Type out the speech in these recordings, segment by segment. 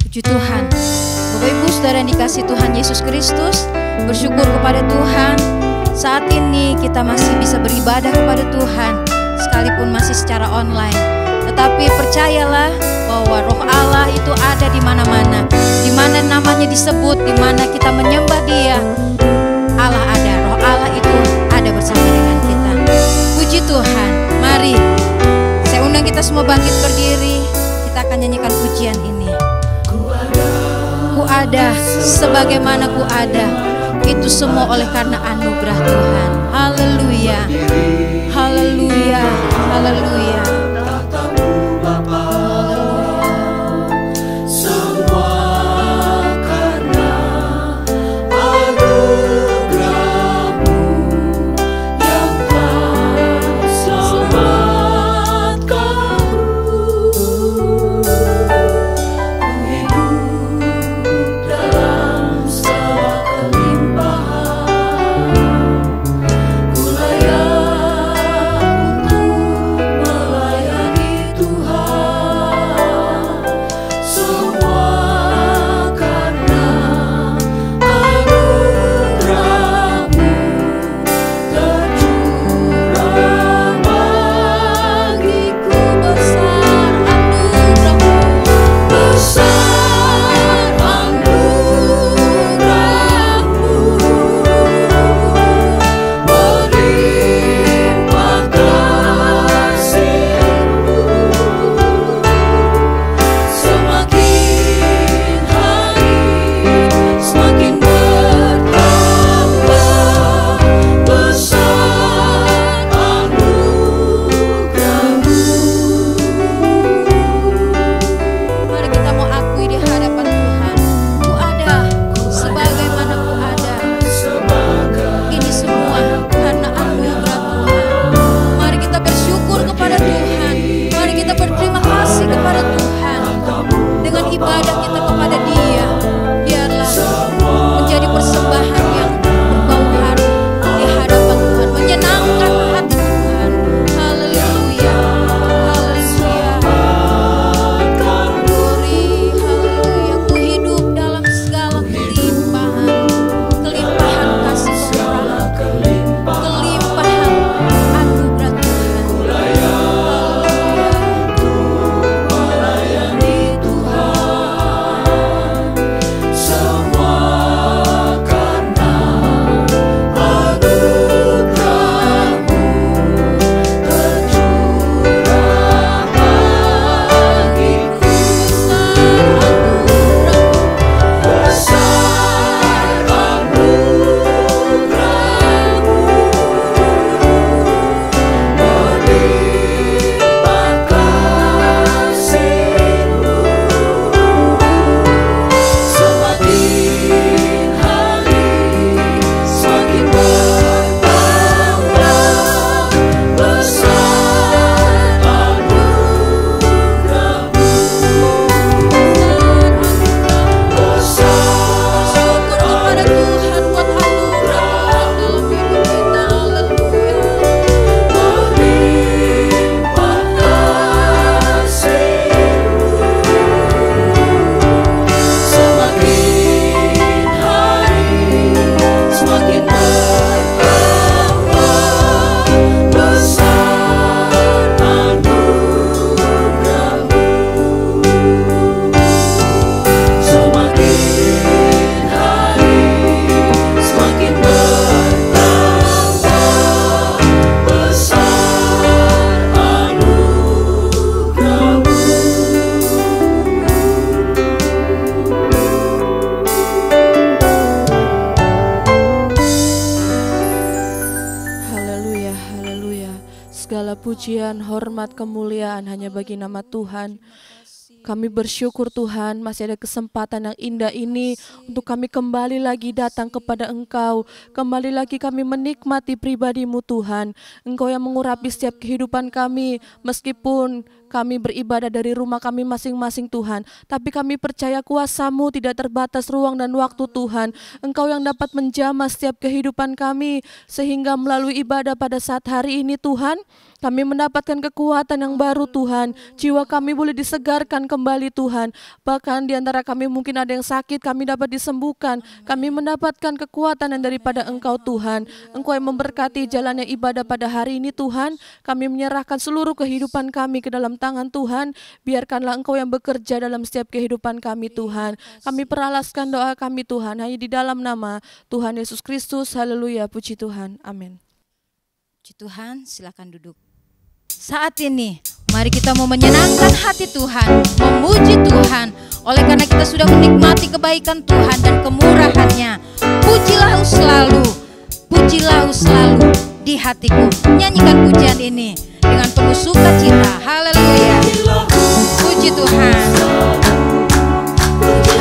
Puji Tuhan. Bapak Ibu Saudara yang dikasihi Tuhan Yesus Kristus, bersyukur kepada Tuhan. Saat ini kita masih bisa beribadah kepada Tuhan, sekalipun masih secara online. Tetapi percayalah bahwa Roh Allah itu ada di mana-mana. Di mana namanya disebut, di mana kita menyembah Dia, Allah ada. Roh Allah itu ada bersama dengan kita. Puji Tuhan. Mari saya undang kita semua bangkit berdiri. Kita akan nyanyikan pujian ini. Ku ada sebagaimana ku ada, itu semua oleh karena anugerah Tuhan. Haleluya, haleluya, haleluya. Pujian, hormat, kemuliaan hanya bagi nama Tuhan. Kami bersyukur Tuhan masih ada kesempatan yang indah ini untuk kami kembali lagi datang kepada Engkau. Kembali lagi kami menikmati pribadi-Mu Tuhan. Engkau yang mengurapi setiap kehidupan kami. Meskipun kami beribadah dari rumah kami masing-masing Tuhan, tapi kami percaya kuasa-Mu tidak terbatas ruang dan waktu Tuhan. Engkau yang dapat menjamah setiap kehidupan kami, sehingga melalui ibadah pada saat hari ini Tuhan, Kami mendapatkan kekuatan yang baru Tuhan. Jiwa kami boleh disegarkan kembali Tuhan. Bahkan di antara kami mungkin ada yang sakit, kami dapat disembuhkan. Kami mendapatkan kekuatan yang daripada Engkau Tuhan. Engkau yang memberkati jalannya ibadah pada hari ini Tuhan. Kami menyerahkan seluruh kehidupan kami ke dalam tangan Tuhan. Biarkanlah Engkau yang bekerja dalam setiap kehidupan kami Tuhan. Kami peralaskan doa kami Tuhan hanya di dalam nama Tuhan Yesus Kristus. Haleluya, puji Tuhan. Amin. Puji Tuhan, silakan duduk. Saat ini, mari kita mau menyenangkan hati Tuhan, memuji Tuhan. Oleh karena kita sudah menikmati kebaikan Tuhan dan kemurahan-Nya. Pujilah selalu di hatiku. Nyanyikan pujian ini dengan penuh sukacita. Haleluya. Puji Tuhan. Puji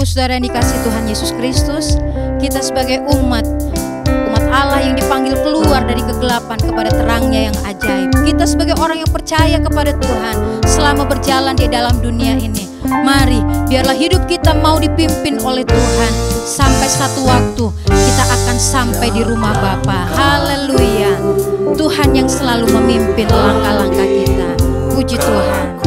saudara yang dikasihi Tuhan Yesus Kristus, kita sebagai umat Allah yang dipanggil keluar dari kegelapan kepada terangnya yang ajaib. Kita sebagai orang yang percaya kepada Tuhan selama berjalan di dalam dunia ini, mari biarlah hidup kita mau dipimpin oleh Tuhan sampai satu waktu kita akan sampai di rumah Bapa. Haleluya. Tuhan yang selalu memimpin langkah-langkah kita. Puji Tuhan.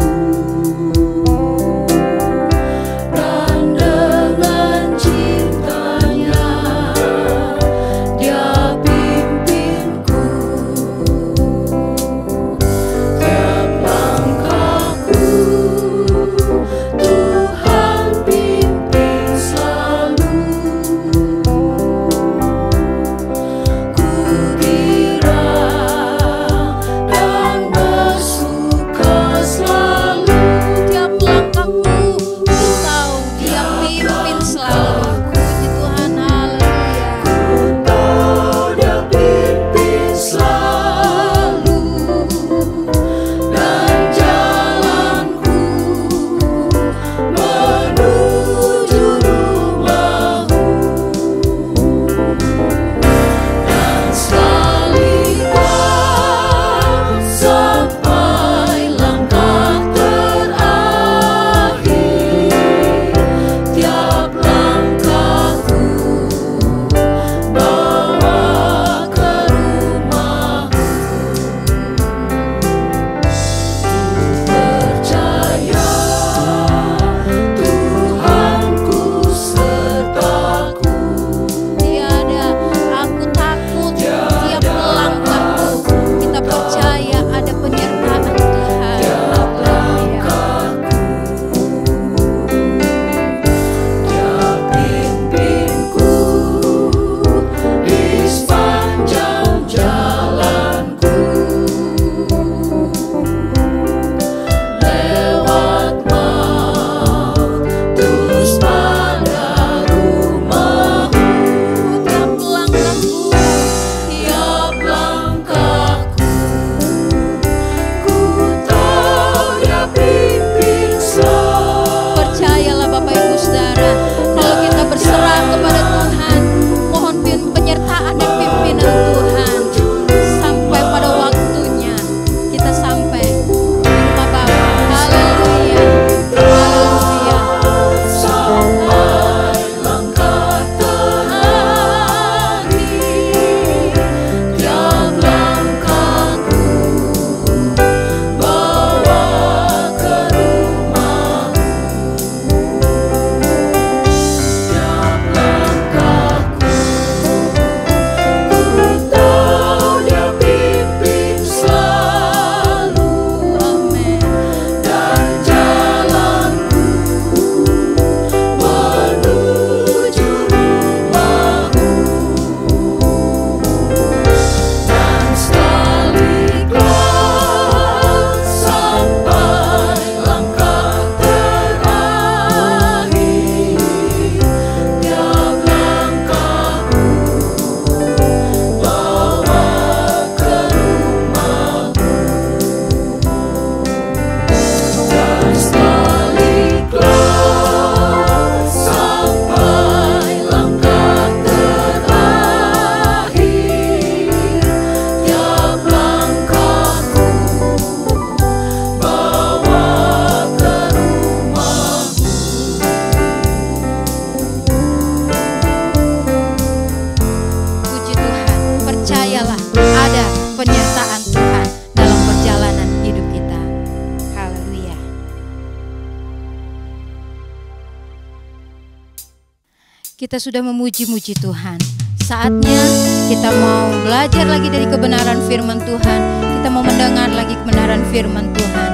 Kita sudah memuji-muji Tuhan. Saatnya kita mau belajar lagi dari kebenaran firman Tuhan. Kita mau mendengar lagi kebenaran firman Tuhan.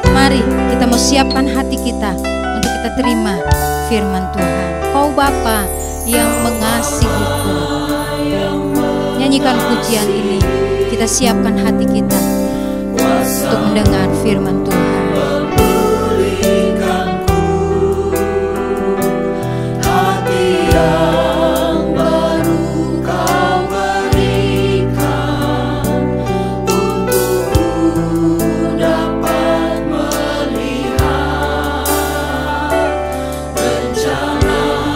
Mari kita mau siapkan hati kita untuk kita terima firman Tuhan. Kau Bapa yang mengasihiku. Nyanyikan pujian ini. Kita siapkan hati kita untuk mendengar firman Tuhan. Rencana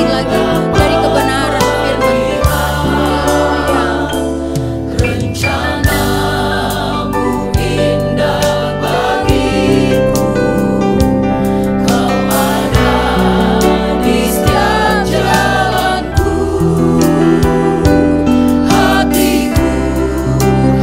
lagi dari kebenaran firman Tuhan. Haleluya. Rencanamu indah bagiku, Kau ada di setiap jalanku. Hatiku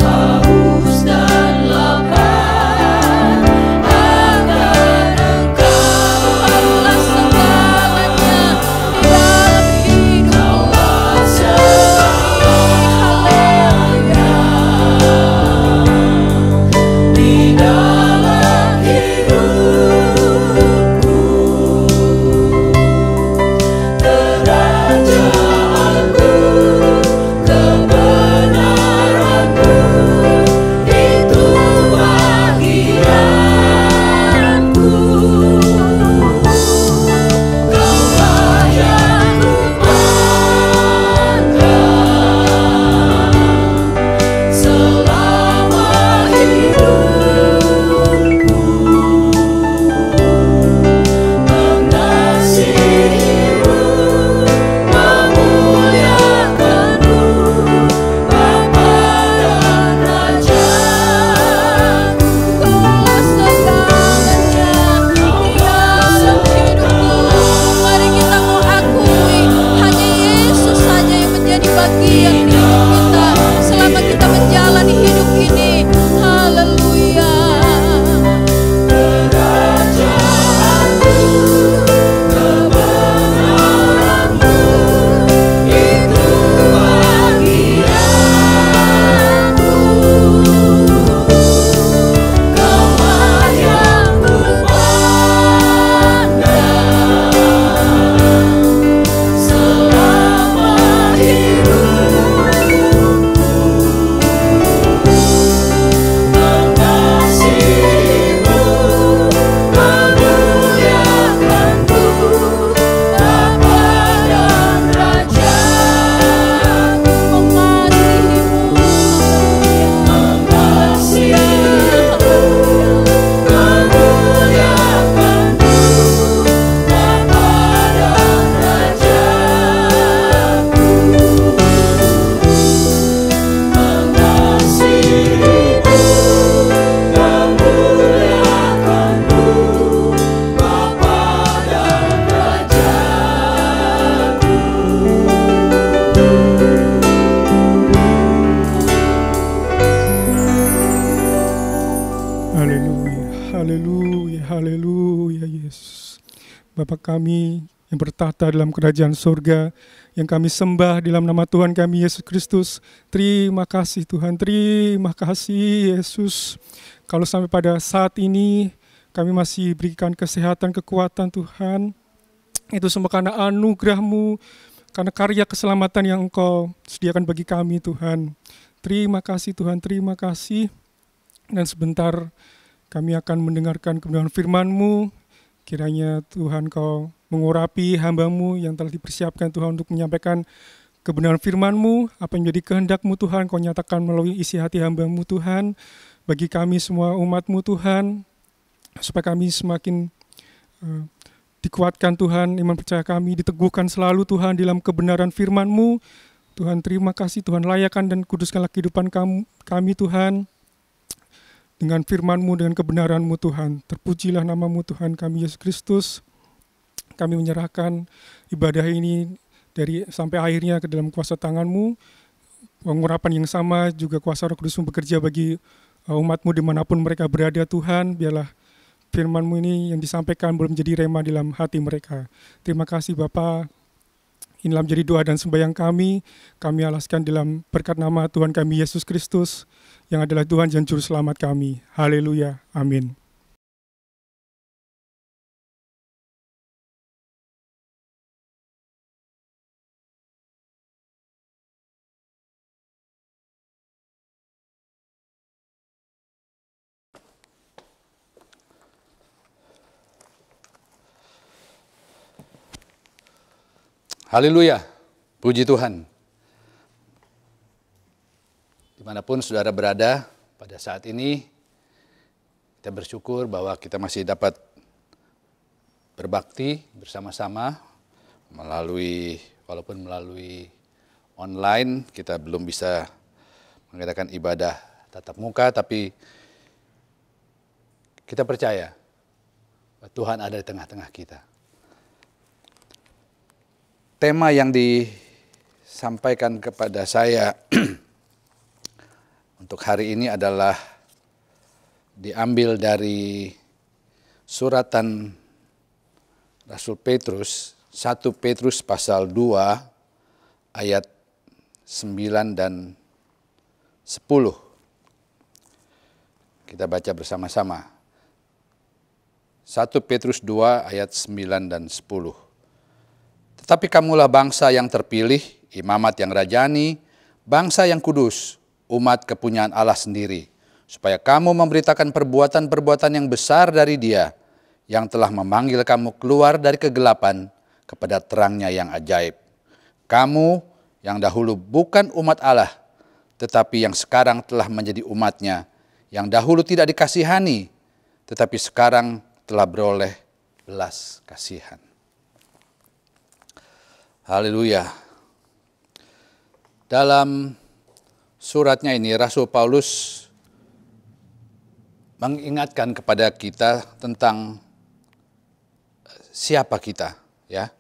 haus dan lapar akan Engkau. Tuhanlah segalanya di dalam hidup. Kaulah segalanya di dalam hidupku. Kerajaanmu, kebenaranmu, itu bahagianku. Kaulah yang kupandang selama hidupku. Mengasihimu, memuliakanmu, Bapa dan Rajaku. Kaulah segalanya di dalam hidupku. Mari kita mengakui hanya Yesus saja yang menjadi bagian hidup kita selama kita menjalani hidup ini. Haleluya. Kerajaanmu, kebenaranmu, itu bahagianku. Kaulah yang kupandang selama hidupku. Mengasihimu, memuliakanmu, Bapa dan Rajaku. Mengasihimu, memuliakanmu, Bapa dan Rajaku. Mengasihimu, memuliakanmu, Bapa dan Rajaku. Haleluya, haleluya, haleluya Yesus. Bapa kami yang bertahta dalam kerajaan surga, yang kami sembah dalam nama Tuhan kami Yesus Kristus. Terima kasih Tuhan, terima kasih Yesus. Kalau sampai pada saat ini kami masih berikan kesehatan, kekuatan Tuhan, itu semua karena anugerah-Mu, karena karya keselamatan yang Engkau sediakan bagi kami Tuhan. Terima kasih Tuhan, terima kasih. Dan sebentar kami akan mendengarkan kebenaran firman-Mu. Kiranya Tuhan Kau mengurapi hamba-Mu yang telah dipersiapkan Tuhan untuk menyampaikan kebenaran firman-Mu. Apa yang menjadi kehendak-Mu Tuhan Kau nyatakan melalui isi hati hamba-Mu Tuhan. Bagi kami semua umat-Mu Tuhan. Supaya kami semakin dikuatkan Tuhan, iman percaya kami diteguhkan selalu Tuhan dalam kebenaran firman-Mu. Tuhan terima kasih Tuhan, layakan dan kuduskanlah kehidupan kami Tuhan. Dengan firman-Mu, dengan kebenaran-Mu Tuhan. Terpujilah nama-Mu Tuhan kami Yesus Kristus. Kami menyerahkan ibadah ini dari sampai akhirnya ke dalam kuasa tangan-Mu. Pengurapan yang sama juga kuasa Roh Kudus-Mu bekerja bagi umat-Mu dimanapun mereka berada Tuhan. Biarlah firman-Mu ini yang disampaikan belum menjadi rema dalam hati mereka. Terima kasih Bapa. Inilah menjadi doa dan sembahyang kami alaskan dalam berkat nama Tuhan kami Yesus Kristus, yang adalah Tuhan dan Juru Selamat kami. Haleluya. Amin. Haleluya, puji Tuhan. Dimanapun saudara berada pada saat ini, kita bersyukur bahwa kita masih dapat berbakti bersama-sama walaupun melalui online kita belum bisa mengadakan ibadah tatap muka, tapi kita percaya bahwa Tuhan ada di tengah-tengah kita. Tema yang disampaikan kepada saya untuk hari ini adalah diambil dari suratan Rasul Petrus, 1 Petrus pasal 2 ayat 9 dan 10. Kita baca bersama-sama. 1 Petrus 2 ayat 9 dan 10. Tetapi kamulah bangsa yang terpilih, imamat yang rajani, bangsa yang kudus, umat kepunyaan Allah sendiri, supaya kamu memberitakan perbuatan-perbuatan yang besar dari Dia, yang telah memanggil kamu keluar dari kegelapan kepada terangnya yang ajaib. Kamu yang dahulu bukan umat Allah, tetapi yang sekarang telah menjadi umat-Nya, yang dahulu tidak dikasihani, tetapi sekarang telah beroleh belas kasihan. Haleluya. Dalam suratnya ini, Rasul Paulus mengingatkan kepada kita tentang siapa kita, ya.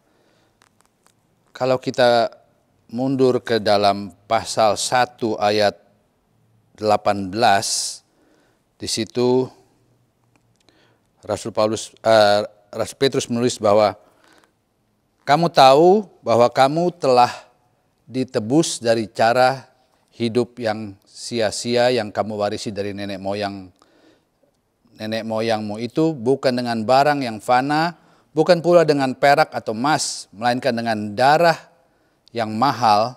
Kalau kita mundur ke dalam pasal 1 ayat 18, di situ Rasul Petrus menulis bahwa kamu tahu bahwa kamu telah ditebus dari cara hidup yang sia-sia yang kamu warisi dari nenek moyangmu itu, bukan dengan barang yang fana, bukan pula dengan perak atau emas, melainkan dengan darah yang mahal,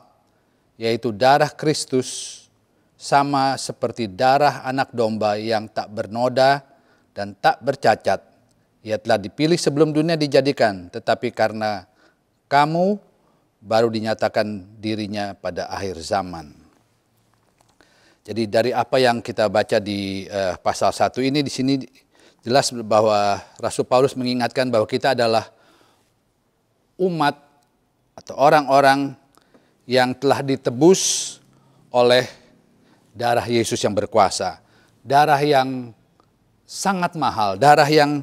yaitu darah Kristus, sama seperti darah anak domba yang tak bernoda dan tak bercacat. Ia telah dipilih sebelum dunia dijadikan, tetapi karena kamu baru dinyatakan dirinya pada akhir zaman. Jadi dari apa yang kita baca di pasal 1 ini, di sini jelas bahwa Rasul Paulus mengingatkan bahwa kita adalah umat atau orang-orang yang telah ditebus oleh darah Yesus yang berkuasa. Darah yang sangat mahal, darah yang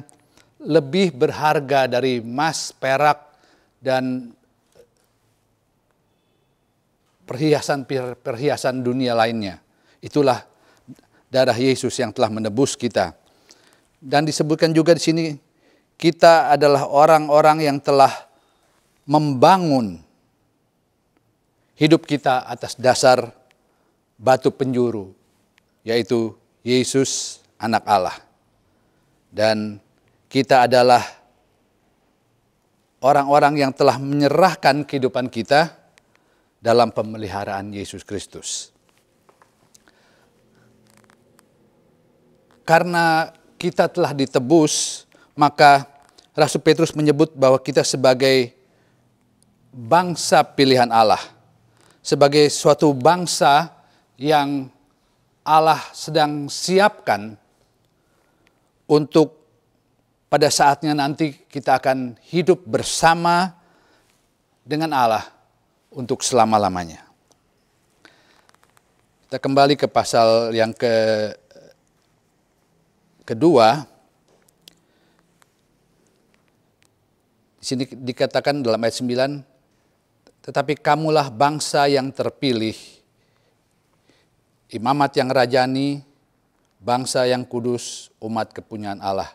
lebih berharga dari emas, perak, dan perhiasan dunia lainnya. Itulah darah Yesus yang telah menebus kita. Dan disebutkan juga di sini, kita adalah orang-orang yang telah membangun hidup kita atas dasar batu penjuru, yaitu Yesus anak Allah. Dan kita adalah orang-orang yang telah menyerahkan kehidupan kita dalam pemeliharaan Yesus Kristus. Karena kita telah ditebus, maka Rasul Petrus menyebut bahwa kita sebagai bangsa pilihan Allah. Sebagai suatu bangsa yang Allah sedang siapkan untuk pada saatnya nanti kita akan hidup bersama dengan Allah untuk selama-lamanya. Kita kembali ke pasal yang kedua. Di sini dikatakan dalam ayat 9, tetapi kamulah bangsa yang terpilih, imamat yang rajani, bangsa yang kudus, umat kepunyaan Allah.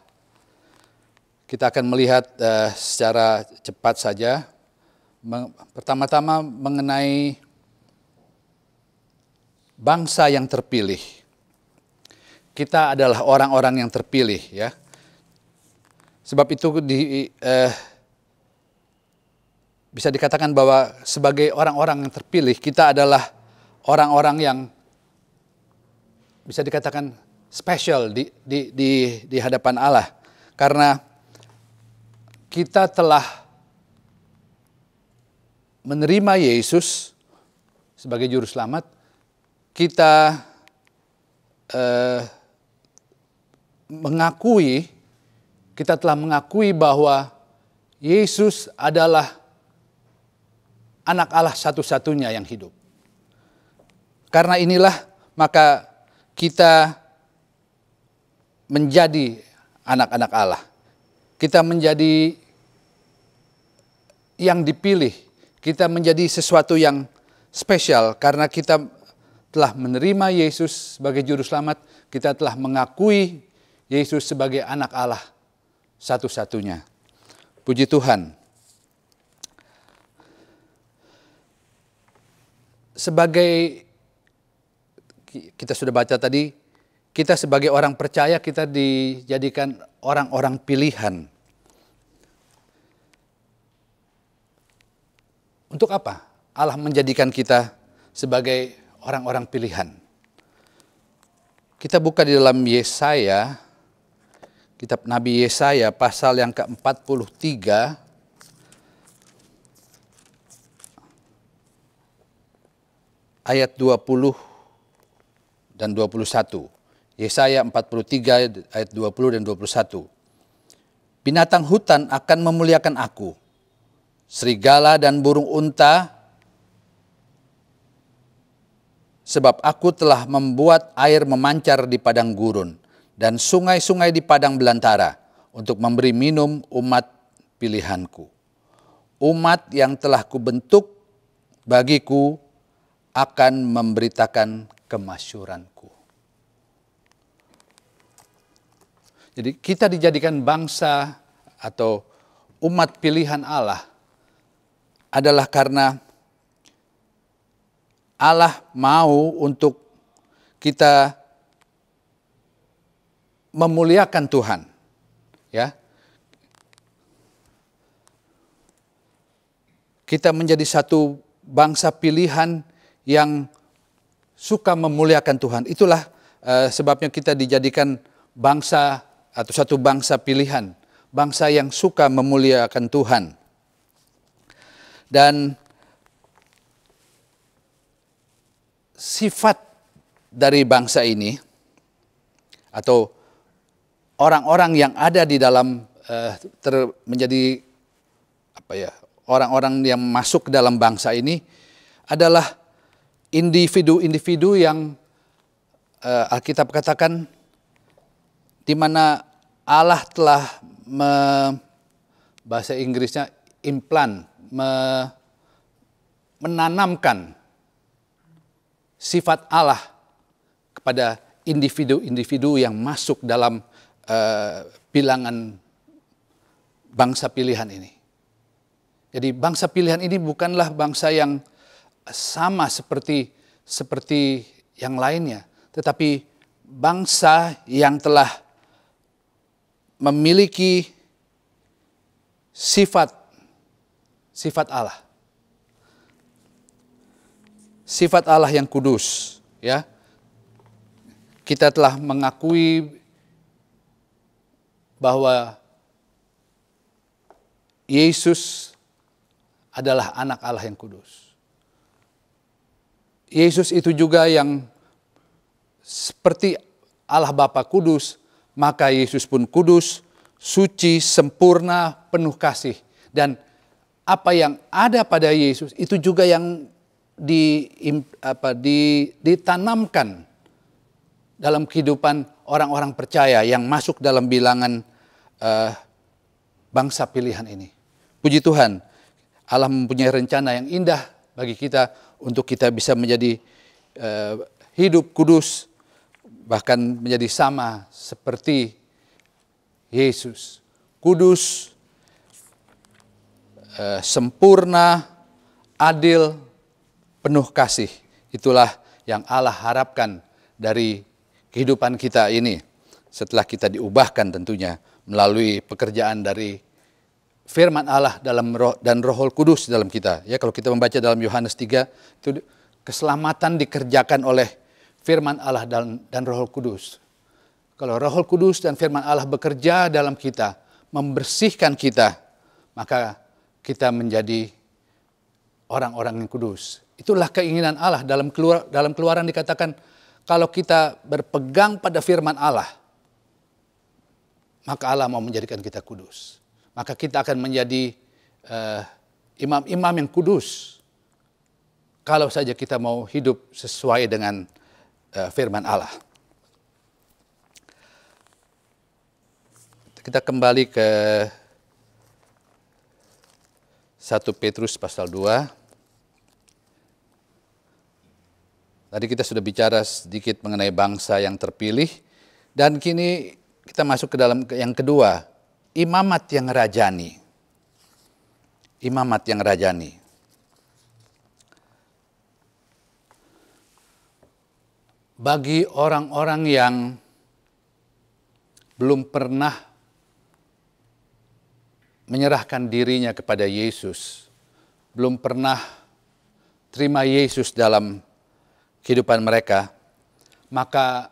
Kita akan melihat secara cepat saja, pertama-tama mengenai bangsa yang terpilih. Kita adalah orang-orang yang terpilih, ya. Sebab itu bisa dikatakan bahwa sebagai orang-orang yang terpilih, kita adalah orang-orang yang bisa dikatakan spesial di hadapan Allah. Karena kita telah menerima Yesus sebagai juru selamat, kita telah mengakui bahwa Yesus adalah anak Allah satu-satunya yang hidup. Karena inilah maka kita menjadi anak-anak Allah. Kita menjadi yang dipilih. Kita menjadi sesuatu yang spesial karena kita telah menerima Yesus sebagai juru selamat. Kita telah mengakui Yesus sebagai anak Allah satu-satunya. Puji Tuhan. Sebagai kita sudah baca tadi, kita sebagai orang percaya kita dijadikan orang-orang pilihan. Untuk apa? Allah menjadikan kita sebagai orang-orang pilihan. Kita buka di dalam Yesaya, kitab Nabi Yesaya pasal yang ke-43 ayat 20 dan 21. Yesaya 43 ayat 20 dan 21. Binatang hutan akan memuliakan aku, serigala dan burung unta, sebab aku telah membuat air memancar di padang gurun dan sungai-sungai di padang belantara untuk memberi minum umat pilihanku. Umat yang telah kubentuk bagiku akan memberitakan kemasyuranku. Jadi kita dijadikan bangsa atau umat pilihan Allah adalah karena Allah mau untuk kita memuliakan Tuhan. Ya. Kita menjadi satu bangsa pilihan yang suka memuliakan Tuhan. Itulah sebabnya kita dijadikan bangsa atau satu bangsa pilihan. Bangsa yang suka memuliakan Tuhan. Dan sifat dari bangsa ini atau orang-orang yang ada di dalam menjadi orang-orang yang masuk ke dalam bangsa ini adalah individu-individu yang Alkitab katakan di mana Allah telah bahasa Inggrisnya implant, menanamkan sifat Allah kepada individu-individu yang masuk dalam bilangan bangsa pilihan ini. Jadi bangsa pilihan ini bukanlah bangsa yang sama seperti yang lainnya, tetapi bangsa yang telah memiliki sifat Allah. Sifat Allah yang kudus, ya. Kita telah mengakui bahwa Yesus adalah anak Allah yang kudus. Yesus itu juga yang seperti Allah Bapa kudus, maka Yesus pun kudus, suci, sempurna, penuh kasih. Dan apa yang ada pada Yesus itu juga yang ditanamkan dalam kehidupan orang-orang percaya yang masuk dalam bilangan bangsa pilihan ini. Puji Tuhan, Allah mempunyai rencana yang indah bagi kita untuk kita bisa menjadi hidup kudus, bahkan menjadi sama seperti Yesus. Kudus, sempurna, adil, penuh kasih. Itulah yang Allah harapkan dari kehidupan kita ini. Setelah kita diubahkan tentunya melalui pekerjaan dari firman Allah dan Roh Kudus dalam kita. Ya, kalau kita membaca dalam Yohanes 3, itu keselamatan dikerjakan oleh firman Allah dan Roh Kudus. Kalau Roh Kudus dan firman Allah bekerja dalam kita, membersihkan kita, maka kita menjadi orang-orang yang kudus. Itulah keinginan Allah. Dalam Keluaran dikatakan, kalau kita berpegang pada firman Allah, maka Allah mau menjadikan kita kudus. Maka kita akan menjadi imam-imam yang kudus. kalau saja kita mau hidup sesuai dengan firman Allah. Kita kembali ke 1 Petrus pasal 2. Tadi kita sudah bicara sedikit mengenai bangsa yang terpilih. Dan kini kita masuk ke dalam yang kedua, imamat yang rajani. Imamat yang rajani. Bagi orang-orang yang belum pernah menyerahkan dirinya kepada Yesus, belum pernah terima Yesus dalam kehidupan mereka, maka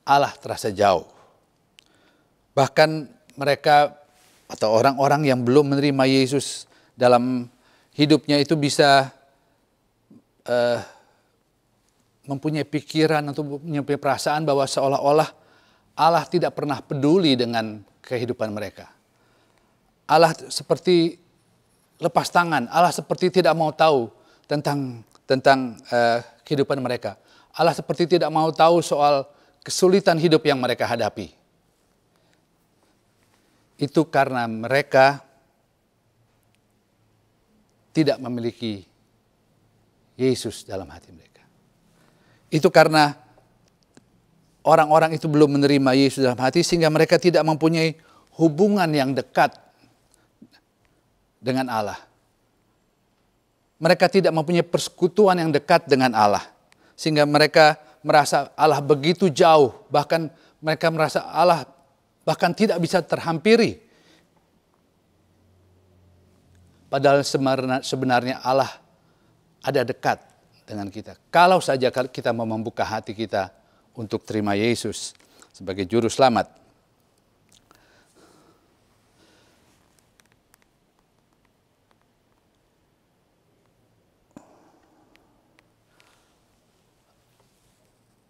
Allah terasa jauh. Bahkan mereka atau orang-orang yang belum menerima Yesus dalam hidupnya itu bisa mempunyai pikiran atau mempunyai perasaan bahwa seolah-olah Allah tidak pernah peduli dengan kehidupan mereka. Allah seperti lepas tangan, Allah seperti tidak mau tahu tentang kehidupan mereka. Allah seperti tidak mau tahu soal kesulitan hidup yang mereka hadapi. Itu karena mereka tidak memiliki Yesus dalam hati mereka. Itu karena orang-orang itu belum menerima Yesus dalam hati sehingga mereka tidak mempunyai hubungan yang dekat dengan Allah. Mereka tidak mempunyai persekutuan yang dekat dengan Allah. Sehingga mereka merasa Allah begitu jauh. Bahkan mereka merasa Allah bahkan tidak bisa terhampiri. Padahal sebenarnya Allah ada dekat dengan kita. Kalau saja kita mau membuka hati kita untuk terima Yesus sebagai juru selamat.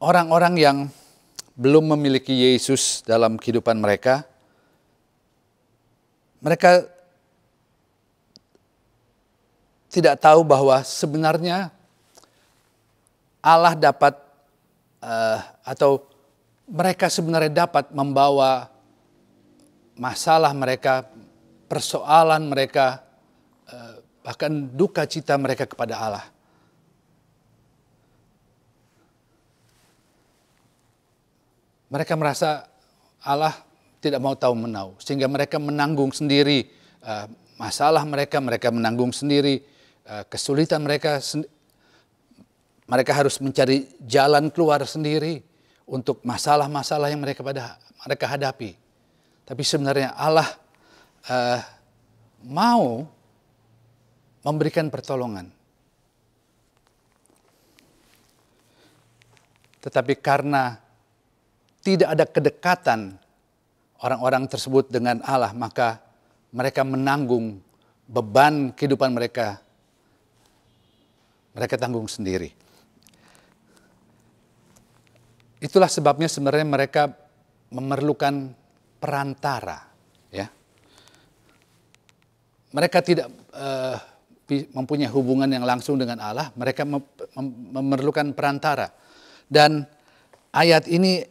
Orang-orang yang belum memiliki Yesus dalam kehidupan mereka, mereka tidak tahu bahwa sebenarnya Allah dapat atau mereka sebenarnya dapat membawa masalah mereka, persoalan mereka, bahkan duka cita mereka kepada Allah. Mereka merasa Allah tidak mau tahu menau, sehingga mereka menanggung sendiri masalah mereka, mereka menanggung sendiri kesulitan mereka. Mereka harus mencari jalan keluar sendiri untuk masalah-masalah yang mereka hadapi. Tapi sebenarnya Allah mau memberikan pertolongan. Tetapi karena tidak ada kedekatan orang-orang tersebut dengan Allah, maka mereka menanggung beban kehidupan mereka. Mereka tanggung sendiri. Itulah sebabnya sebenarnya mereka memerlukan perantara. Ya. Mereka tidak mempunyai hubungan yang langsung dengan Allah, mereka memerlukan perantara. Dan ayat ini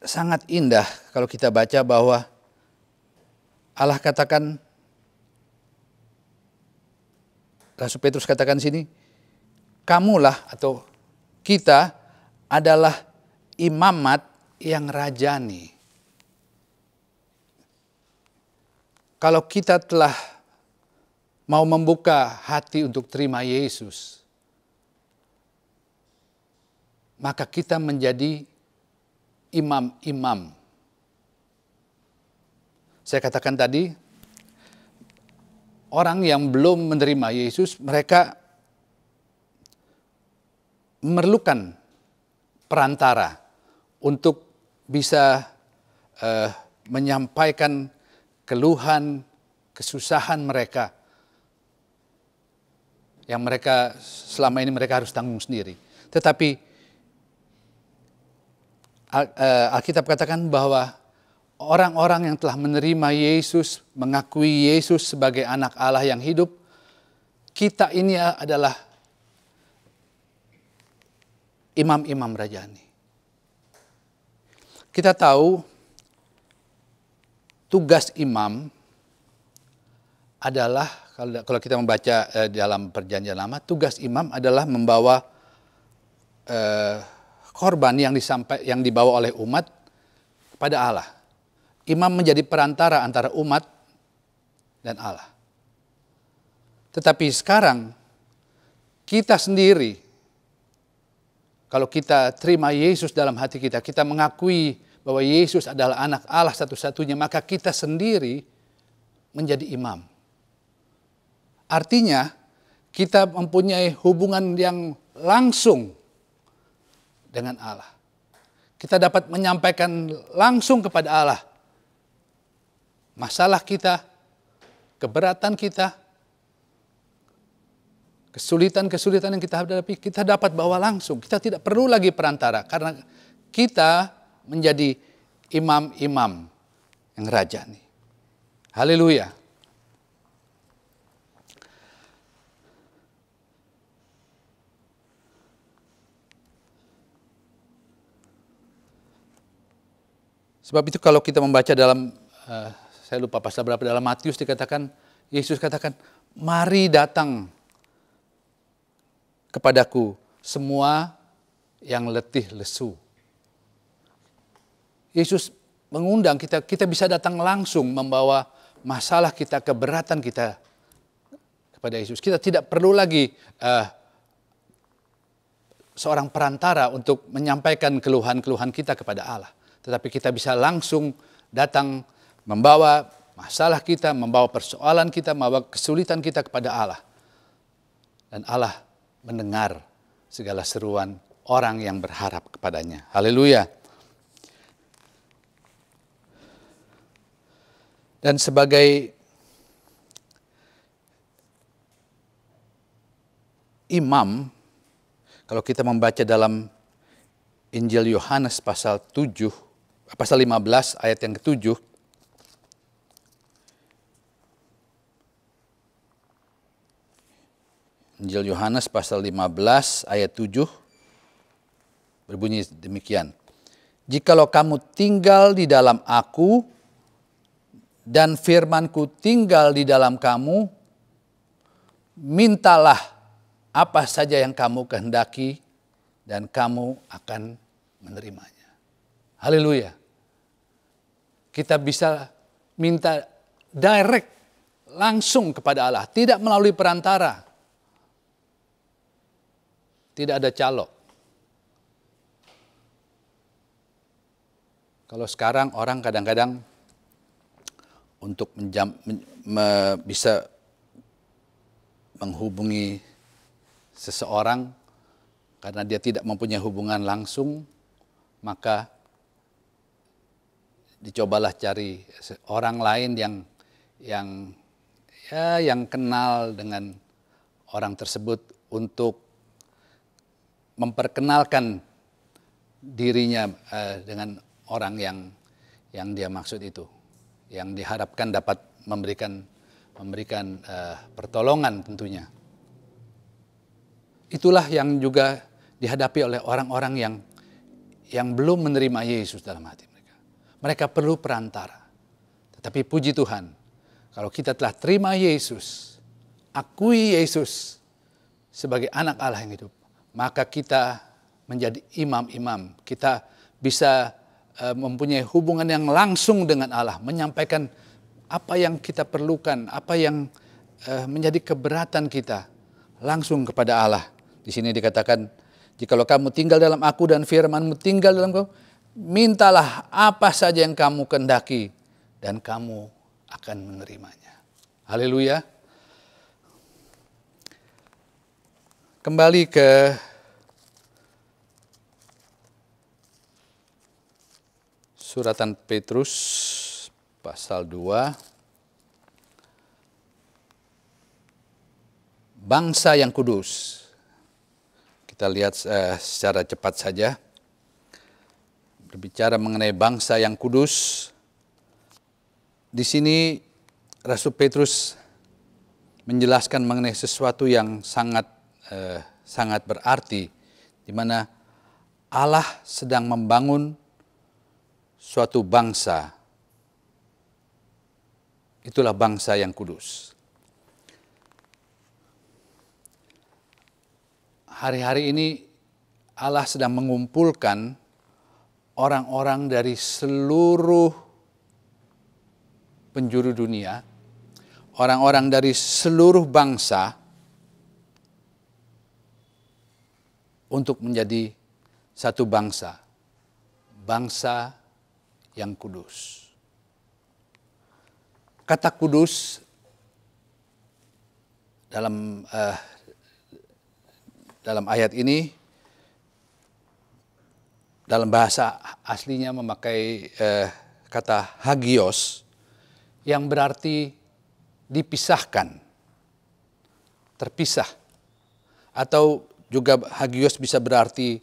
sangat indah kalau kita baca bahwa Allah katakan, Rasul Petrus katakan sini, kamulah atau kita adalah imamat yang rajani. Kalau kita telah mau membuka hati untuk terima Yesus, maka kita menjadi imam-imam. Saya katakan tadi, orang yang belum menerima Yesus, mereka memerlukan perantara untuk bisa menyampaikan keluhan, kesusahan mereka yang mereka selama ini mereka harus tanggung sendiri. Tetapi Alkitab katakan bahwa orang-orang yang telah menerima Yesus, mengakui Yesus sebagai anak Allah yang hidup, kita ini adalah imam-imam rajani. Kita tahu tugas imam adalah, kalau kita membaca dalam Perjanjian Lama, tugas imam adalah membawa korban yang dibawa oleh umat kepada Allah. Imam menjadi perantara antara umat dan Allah. Tetapi sekarang kita sendiri, kalau kita terima Yesus dalam hati kita, kita mengakui bahwa Yesus adalah anak Allah satu-satunya, maka kita sendiri menjadi imam. Artinya kita mempunyai hubungan yang langsung dengan Allah. Kita dapat menyampaikan langsung kepada Allah masalah kita, keberatan kita, kesulitan-kesulitan yang kita hadapi, kita dapat bawa langsung. Kita tidak perlu lagi perantara karena kita menjadi imam-imam yang rajani. Haleluya. Sebab itu kalau kita membaca dalam, saya lupa pasal berapa, dalam Matius dikatakan, Yesus katakan, mari datang kepadaku semua yang letih lesu. Yesus mengundang kita bisa datang langsung membawa masalah kita, keberatan kita kepada Yesus. Kita tidak perlu lagi seorang perantara untuk menyampaikan keluhan-keluhan kita kepada Allah. Tetapi kita bisa langsung datang membawa masalah kita, membawa persoalan kita, membawa kesulitan kita kepada Allah. Dan Allah mendengar segala seruan orang yang berharap kepadanya. Haleluya. Dan sebagai imam, kalau kita membaca dalam Injil Yohanes pasal 15 ayat yang ke-7, Injil Yohanes pasal 15 ayat 7 berbunyi demikian. Jikalau kamu tinggal di dalam aku dan firman-Ku tinggal di dalam kamu, mintalah apa saja yang kamu kehendaki dan kamu akan menerimanya. Haleluya. Kita bisa minta direct, langsung kepada Allah, tidak melalui perantara. Tidak ada calo. Kalau sekarang orang kadang-kadang untuk bisa menghubungi seseorang karena dia tidak mempunyai hubungan langsung, maka dicobalah cari orang lain yang kenal dengan orang tersebut untuk memperkenalkan dirinya dengan orang yang dia maksud itu, yang diharapkan dapat memberikan pertolongan tentunya. Itulah yang juga dihadapi oleh orang-orang yang belum menerima Yesus dalam hati mereka. Mereka perlu perantara. Tetapi puji Tuhan, kalau kita telah terima Yesus, akui Yesus sebagai anak Allah yang hidup, maka kita menjadi imam-imam. Kita bisa mempunyai hubungan yang langsung dengan Allah, menyampaikan apa yang kita perlukan, apa yang menjadi keberatan kita langsung kepada Allah. Di sini dikatakan, jikalau kamu tinggal dalam aku dan firman-Mu tinggal dalam kamu, mintalah apa saja yang kamu kehendaki dan kamu akan menerimanya. Haleluya. Kembali ke suratan Petrus pasal 2. Bangsa yang kudus. Kita lihat secara cepat saja. Berbicara mengenai bangsa yang kudus. Di sini Rasul Petrus menjelaskan mengenai sesuatu yang sangat berarti, di mana Allah sedang membangun suatu bangsa. Itulah bangsa yang kudus. Hari-hari ini Allah sedang mengumpulkan orang-orang dari seluruh penjuru dunia, orang-orang dari seluruh bangsa untuk menjadi satu bangsa, bangsa yang kudus. Kata kudus dalam ayat ini, dalam bahasa aslinya memakai kata hagios, yang berarti dipisahkan, terpisah. Atau juga hagios bisa berarti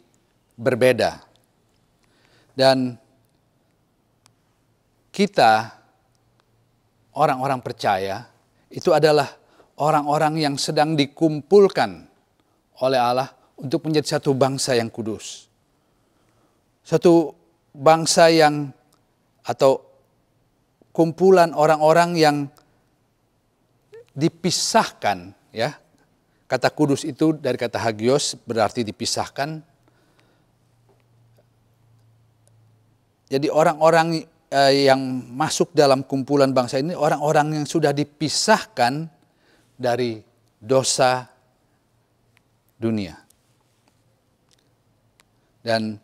berbeda. Dan kita, orang-orang percaya, itu adalah orang-orang yang sedang dikumpulkan oleh Allah untuk menjadi satu bangsa yang kudus. Satu bangsa yang, atau kumpulan orang-orang yang dipisahkan, ya. Kata kudus itu dari kata hagios berarti dipisahkan. Jadi orang-orang yang masuk dalam kumpulan bangsa ini orang-orang yang sudah dipisahkan dari dosa dunia. Dan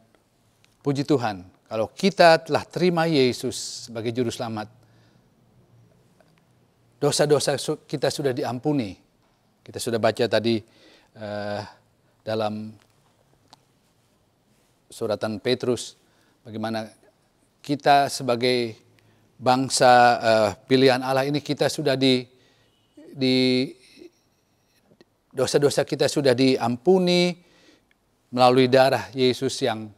puji Tuhan, kalau kita telah terima Yesus sebagai juru selamat, dosa-dosa kita sudah diampuni. Kita sudah baca tadi dalam suratan Petrus, bagaimana kita sebagai bangsa pilihan Allah ini, kita sudah dosa-dosa kita sudah diampuni melalui darah Yesus yang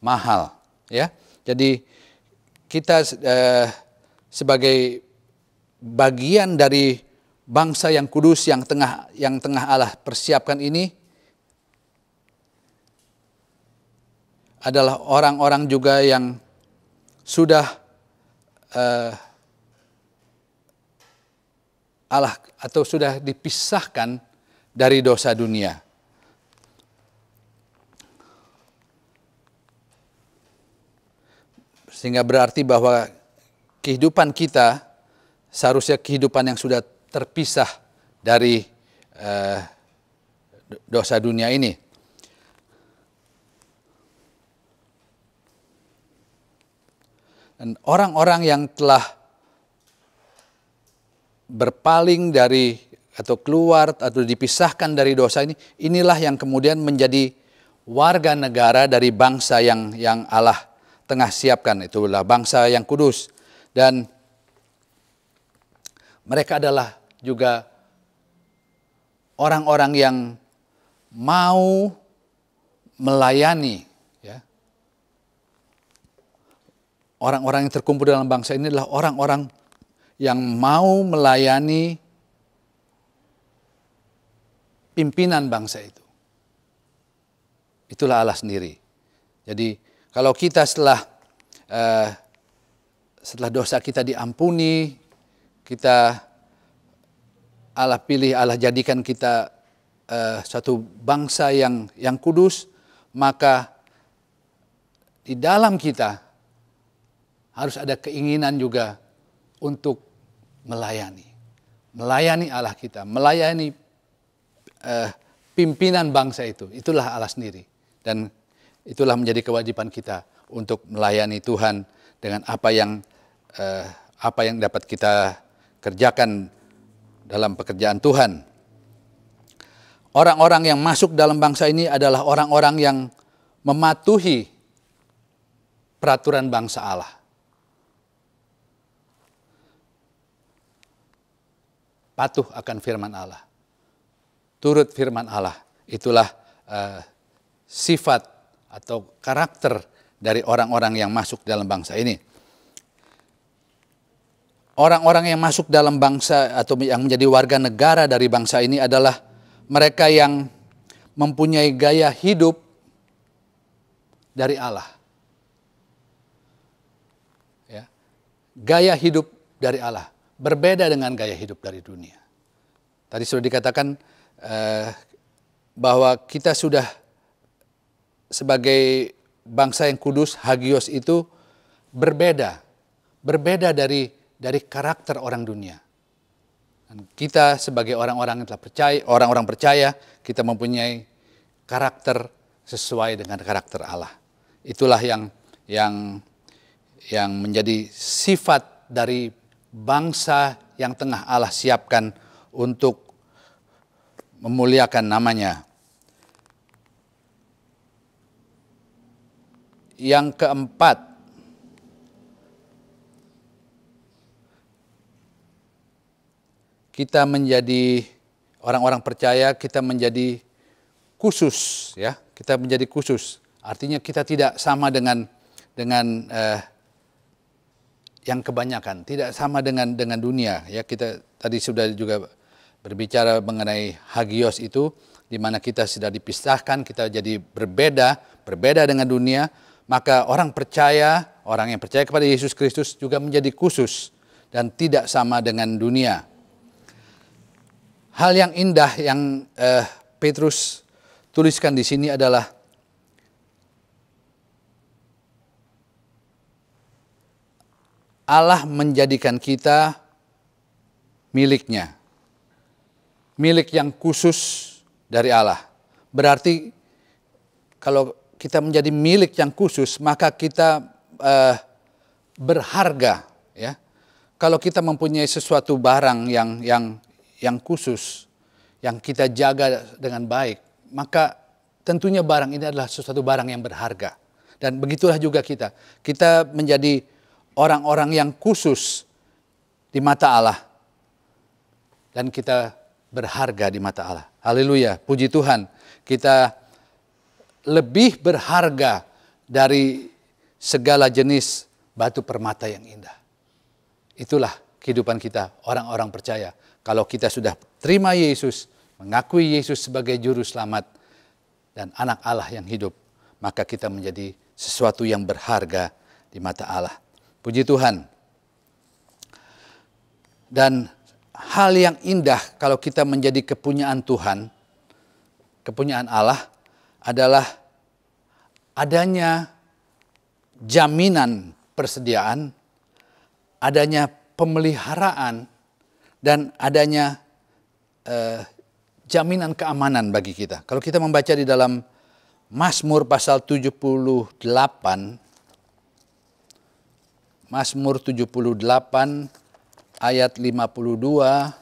mahal, ya. Jadi kita sebagai bagian dari bangsa yang kudus yang tengah Allah persiapkan ini adalah orang-orang juga yang sudah Allah atau sudah dipisahkan dari dosa dunia. Sehingga berarti bahwa kehidupan kita seharusnya kehidupan yang sudah terpisah dari dosa dunia ini. Dan orang-orang yang telah berpaling dari atau keluar atau dipisahkan dari dosa ini, inilah yang kemudian menjadi warga negara dari bangsa yang Allah tengah siapkan. Itulah bangsa yang kudus. Dan mereka adalah juga orang-orang yang mau melayani, ya. Orang-orang yang terkumpul dalam bangsa ini adalah orang-orang yang mau melayani pimpinan bangsa itu. Itulah Allah sendiri. Jadi kalau kita setelah dosa kita diampuni, kita Allah pilih, Allah jadikan kita suatu bangsa yang kudus, maka di dalam kita harus ada keinginan juga untuk melayani Allah kita, melayani pimpinan bangsa itu. Itulah Allah sendiri, dan itulah menjadi kewajiban kita untuk melayani Tuhan dengan apa yang dapat kita kerjakan dalam pekerjaan Tuhan. Orang-orang yang masuk dalam bangsa ini adalah orang-orang yang mematuhi peraturan bangsa Allah. Patuh akan firman Allah. Turut firman Allah. Itulah sifat atau karakter dari orang-orang yang masuk dalam bangsa ini. orang-orang yang masuk dalam bangsa atau yang menjadi warga negara dari bangsa ini adalah mereka yang mempunyai gaya hidup dari Allah. Ya. Gaya hidup dari Allah berbeda dengan gaya hidup dari dunia. Tadi sudah dikatakan bahwa kita sudah sebagai bangsa yang kudus, hagios itu berbeda dari karakter orang dunia. Dan kita sebagai orang-orang yang telah percaya, orang-orang percaya, kita mempunyai karakter sesuai dengan karakter Allah. Itulah yang menjadi sifat dari bangsa yang tengah Allah siapkan untuk memuliakan namanya. Yang keempat, kita menjadi orang-orang percaya, kita menjadi khusus, ya. Kita menjadi khusus. Artinya kita tidak sama dengan yang kebanyakan, tidak sama dengan dunia, ya. Kita tadi sudah juga berbicara mengenai hagios itu, di mana kita sudah dipisahkan, kita jadi berbeda dengan dunia. Maka orang yang percaya kepada Yesus Kristus juga menjadi khusus dan tidak sama dengan dunia. Hal yang indah yang Petrus tuliskan di sini adalah Allah menjadikan kita miliknya. Milik yang khusus dari Allah. Berarti kalau kita menjadi milik yang khusus, maka kita berharga, ya. Kalau kita mempunyai sesuatu barang yang khusus, yang kita jaga dengan baik, maka tentunya barang ini adalah sesuatu barang yang berharga. Dan begitulah juga kita. Kita menjadi orang-orang yang khusus di mata Allah. Dan kita berharga di mata Allah. Haleluya, puji Tuhan. Kita lebih berharga dari segala jenis batu permata yang indah. Itulah kehidupan kita, orang-orang percaya. Kalau kita sudah terima Yesus, mengakui Yesus sebagai juru selamat dan anak Allah yang hidup, maka kita menjadi sesuatu yang berharga di mata Allah. Puji Tuhan. Dan hal yang indah kalau kita menjadi kepunyaan Tuhan, kepunyaan Allah, adalah adanya jaminan persediaan, adanya pemeliharaan, dan adanya jaminan keamanan bagi kita. Kalau kita membaca di dalam Mazmur pasal 78, Mazmur 78 ayat 52,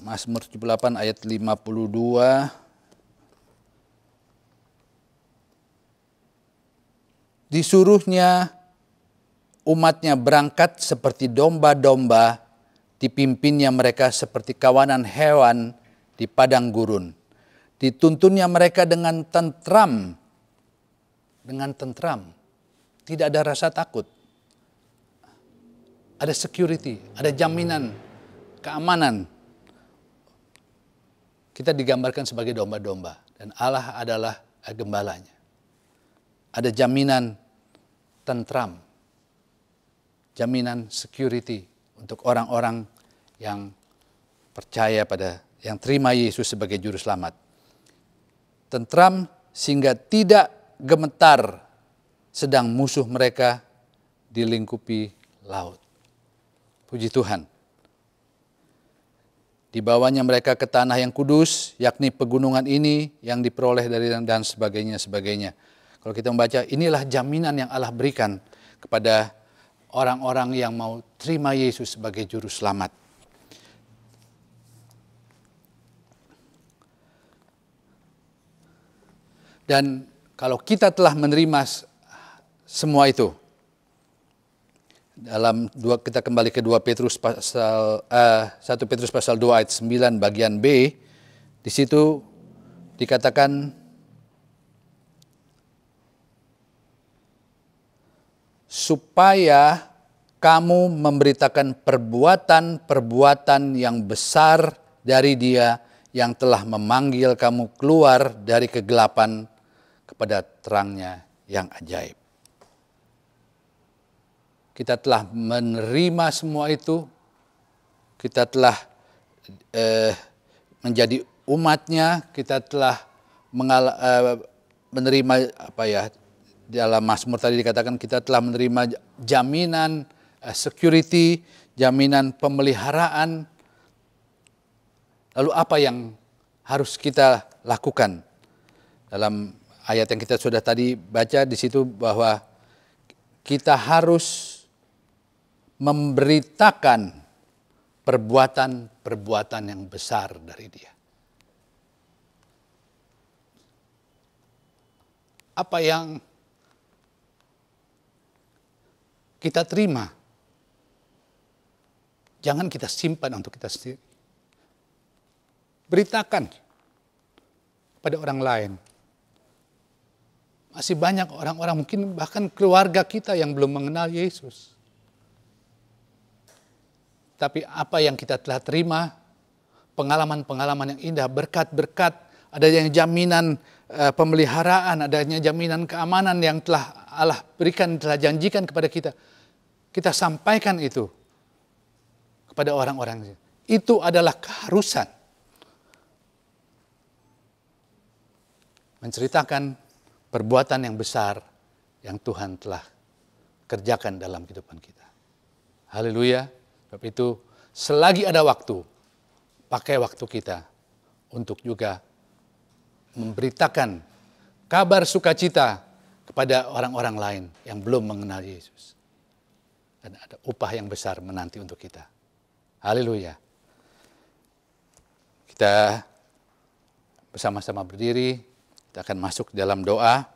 Mazmur 78 ayat 52. Disuruhnya umatnya berangkat seperti domba-domba, dipimpinnya mereka seperti kawanan hewan di padang gurun. Dituntunnya mereka dengan tentram. Dengan tentram. Tidak ada rasa takut. Ada security, ada jaminan keamanan. Kita digambarkan sebagai domba-domba dan Allah adalah gembalanya. Ada jaminan tentram, jaminan security untuk orang-orang yang percaya yang terima Yesus sebagai juru selamat. Tentram sehingga tidak gemetar sedang musuh mereka dilingkupi laut. Puji Tuhan. Dibawanya mereka ke tanah yang kudus, yakni pegunungan ini yang diperoleh dari dan sebagainya. Kalau kita membaca, inilah jaminan yang Allah berikan kepada orang-orang yang mau terima Yesus sebagai juru selamat. Dan kalau kita telah menerima semua itu, kita kembali ke 1 Petrus pasal 2 ayat 9 bagian B, di situ dikatakan supaya kamu memberitakan perbuatan-perbuatan yang besar dari Dia yang telah memanggil kamu keluar dari kegelapan kepada terang-Nya yang ajaib. Kita telah menerima semua itu, kita telah menjadi umat-Nya, kita telah menerima dalam Mazmur tadi dikatakan kita telah menerima jaminan security, jaminan pemeliharaan. Lalu apa yang harus kita lakukan? Dalam ayat yang kita sudah tadi baca di situ bahwa kita harus memberitakan perbuatan-perbuatan yang besar dari Dia. Apa yang kita terima, jangan kita simpan untuk kita sendiri. Beritakan pada orang lain. Masih banyak orang-orang, mungkin bahkan keluarga kita yang belum mengenal Yesus. Tapi apa yang kita telah terima, pengalaman-pengalaman yang indah, berkat-berkat, adanya jaminan pemeliharaan, adanya jaminan keamanan yang telah Allah berikan, telah janjikan kepada kita. Kita sampaikan itu kepada orang-orang. Itu adalah keharusan. Menceritakan perbuatan yang besar yang Tuhan telah kerjakan dalam kehidupan kita. Haleluya. Sebab itu selagi ada waktu, pakai waktu kita untuk juga memberitakan kabar sukacita kepada orang-orang lain yang belum mengenal Yesus. Dan ada upah yang besar menanti untuk kita. Haleluya. Kita bersama-sama berdiri, kita akan masuk dalam doa.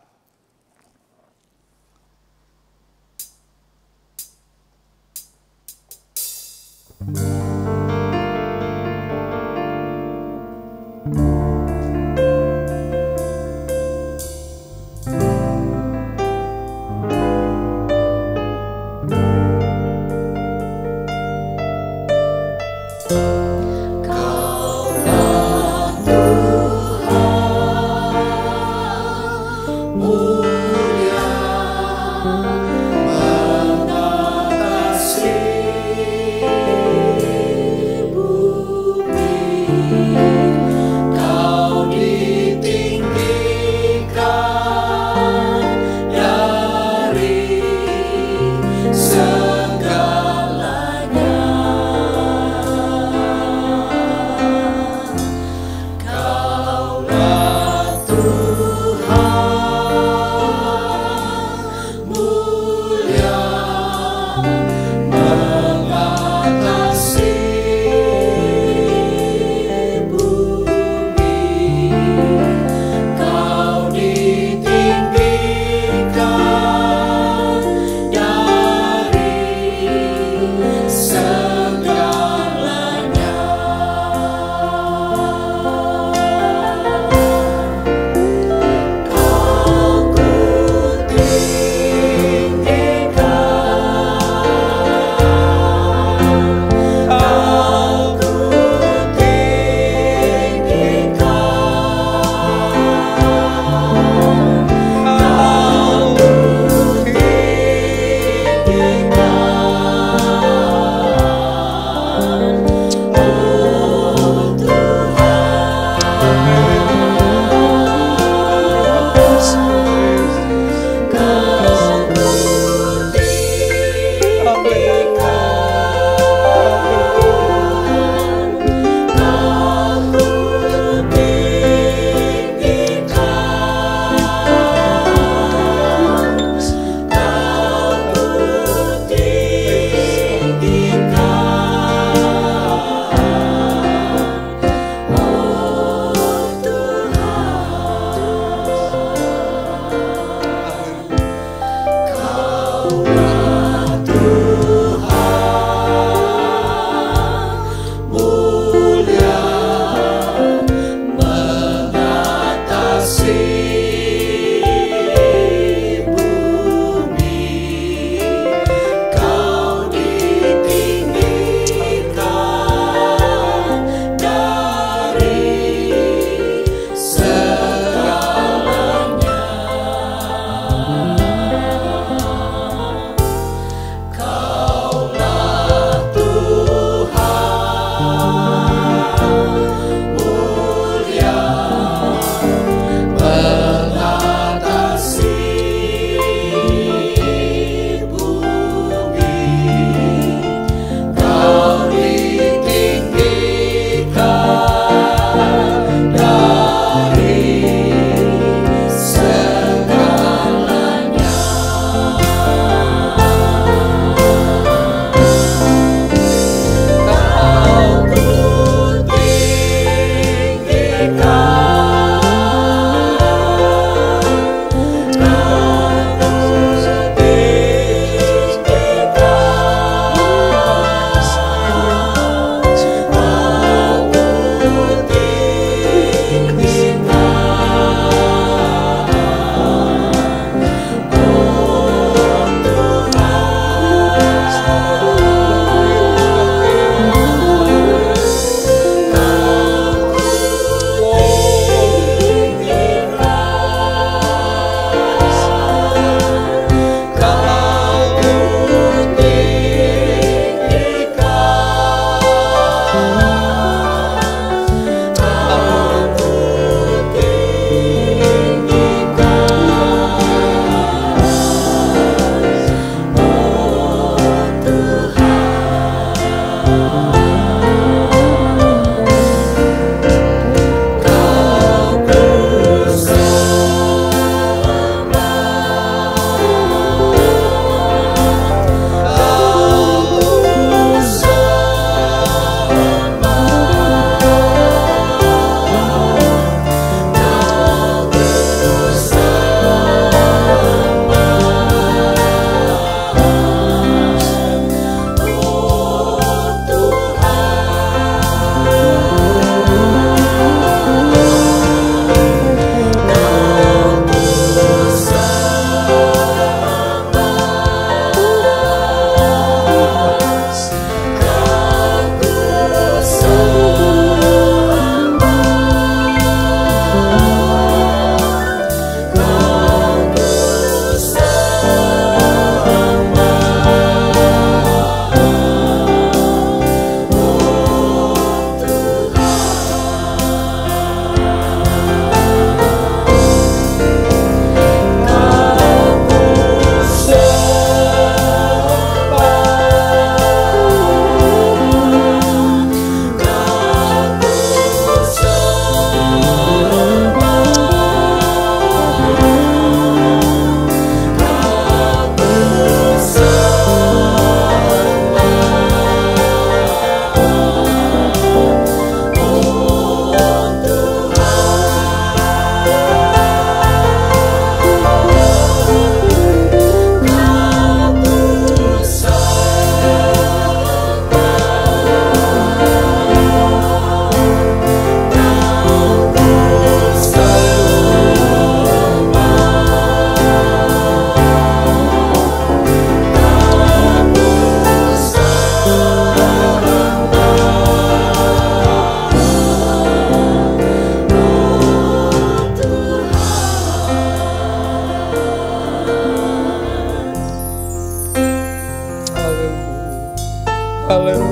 Haleluya.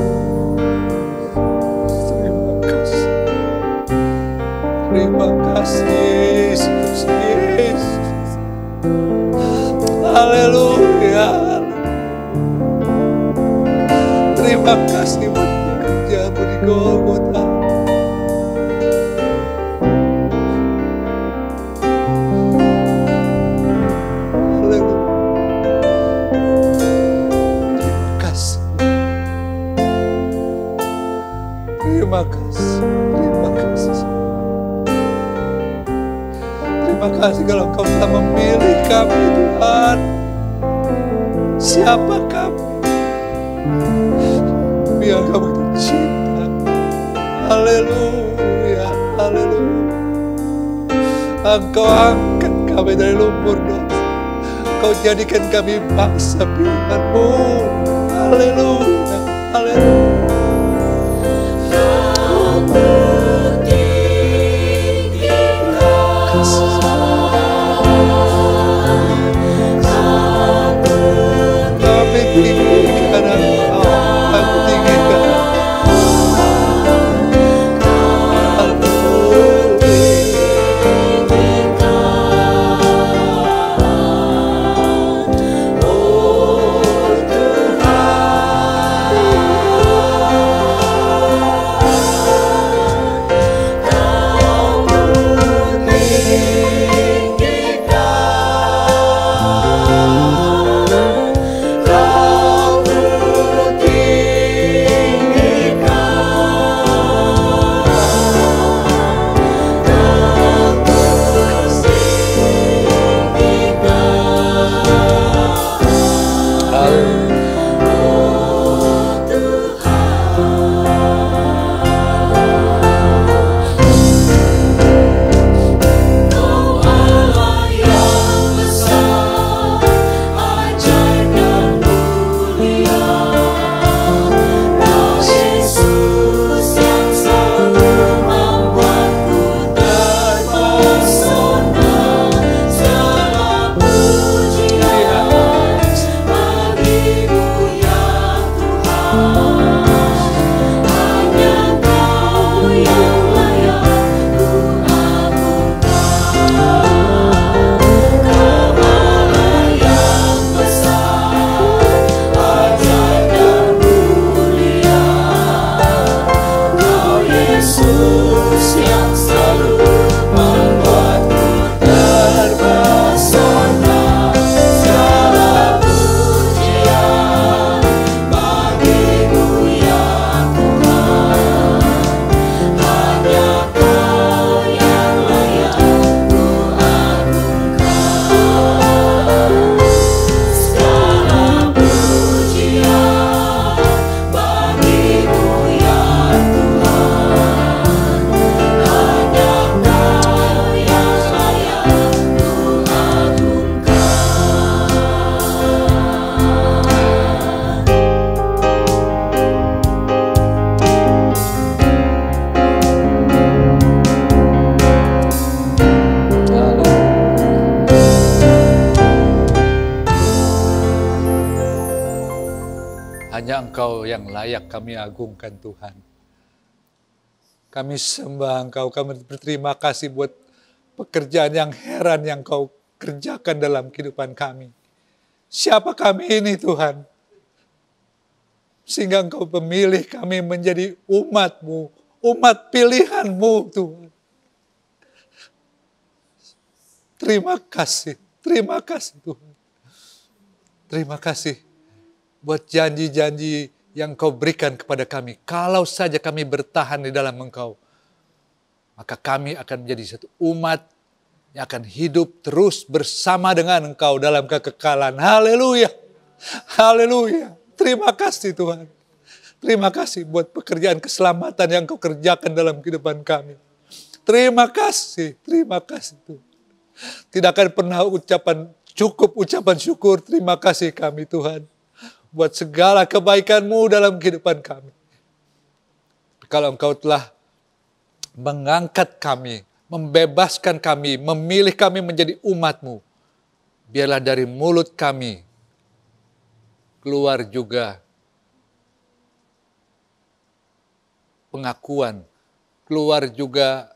Terima kasih. Terima kasih Yesus. Yesus. Haleluya. Terima kasih buat pekerjaanmu di Golgota. Haleluya. Terima kasih. Terima kasih. Terima kasih. Terima kasih kalau Kau telah memilih kami, Tuhan. Siapa kami? Biar Kau tercinta. Haleluya, haleluya. Engkau angkat kami dari lumpur dosa. Kau jadikan kami bangsa pilihan-Mu. Haleluya, haleluya. Kami tinggikan Engkau, kami tinggikan Hanya Engkau yang layak kami agungkan, Tuhan. Kami sembah Engkau, kami berterima kasih buat pekerjaan yang heran yang Kau kerjakan dalam kehidupan kami. Siapa kami ini, Tuhan? Sehingga Engkau memilih kami menjadi umat-Mu, umat pilihan-Mu, Tuhan. Terima kasih Tuhan. Terima kasih buat janji-janji yang Kau berikan kepada kami. Kalau saja kami bertahan di dalam Engkau, maka kami akan menjadi satu umat yang akan hidup terus bersama dengan Engkau dalam kekekalan. Haleluya. Haleluya. Terima kasih Tuhan. Terima kasih buat pekerjaan keselamatan yang Kau kerjakan dalam kehidupan kami. Terima kasih Tuhan. Tidak akan pernah cukup ucapan syukur. Terima kasih kami Tuhan. Buat segala kebaikan-Mu dalam kehidupan kami. Kalau Engkau telah mengangkat kami, membebaskan kami, memilih kami menjadi umat-Mu, biarlah dari mulut kami keluar juga pengakuan, keluar juga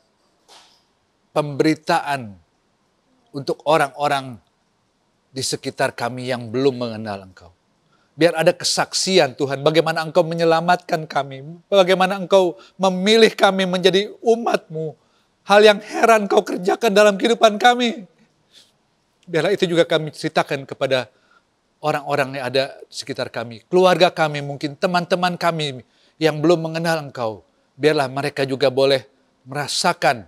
pemberitaan untuk orang-orang di sekitar kami yang belum mengenal Engkau. Biar ada kesaksian Tuhan, bagaimana Engkau menyelamatkan kami, bagaimana Engkau memilih kami menjadi umat-Mu. Hal yang heran Engkau kerjakan dalam kehidupan kami. Biarlah itu juga kami ceritakan kepada orang-orang yang ada di sekitar kami. Keluarga kami, mungkin teman-teman kami yang belum mengenal Engkau. Biarlah mereka juga boleh merasakan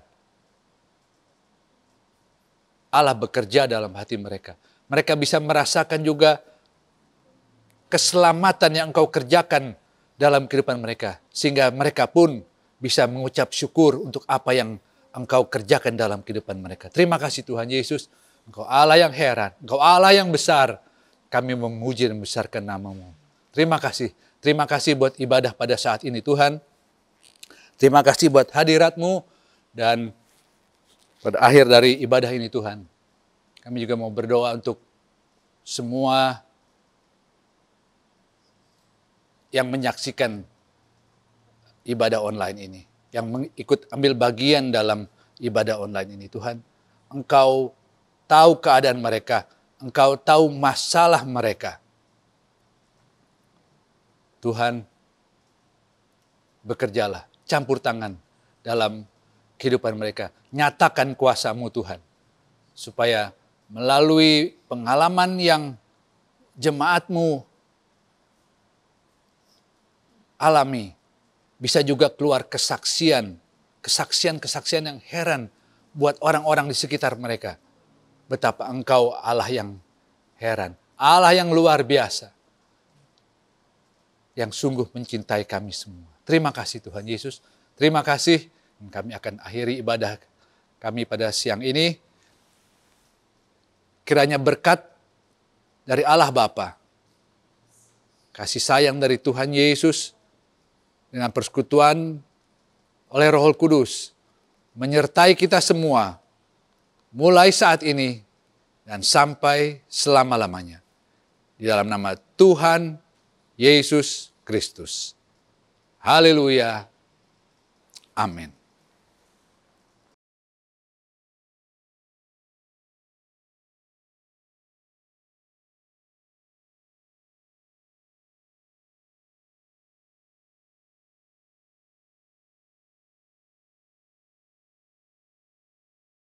Allah bekerja dalam hati mereka. Mereka bisa merasakan juga keselamatan yang Engkau kerjakan dalam kehidupan mereka. Sehingga mereka pun bisa mengucap syukur untuk apa yang Engkau kerjakan dalam kehidupan mereka. Terima kasih Tuhan Yesus. Engkau Allah yang heran. Engkau Allah yang besar. Kami memuji dan membesarkan nama-Mu. Terima kasih. Terima kasih buat ibadah pada saat ini Tuhan. Terima kasih buat hadirat-Mu. Dan pada akhir dari ibadah ini Tuhan, kami juga mau berdoa untuk semua yang menyaksikan ibadah online ini, yang ikut ambil bagian dalam ibadah online ini. Tuhan, Engkau tahu keadaan mereka, Engkau tahu masalah mereka. Tuhan, bekerjalah, campur tangan dalam kehidupan mereka. Nyatakan kuasa-Mu Tuhan, supaya melalui pengalaman yang jemaat-Mu alami, bisa juga keluar kesaksian yang heran buat orang-orang di sekitar mereka. Betapa Engkau Allah yang heran, Allah yang luar biasa, yang sungguh mencintai kami semua. Terima kasih Tuhan Yesus, terima kasih. Kami akan akhiri ibadah kami pada siang ini. Kiranya berkat dari Allah Bapa, kasih sayang dari Tuhan Yesus, dengan persekutuan oleh Roh Kudus, menyertai kita semua, mulai saat ini dan sampai selama-lamanya. Di dalam nama Tuhan Yesus Kristus. Haleluya. Amin.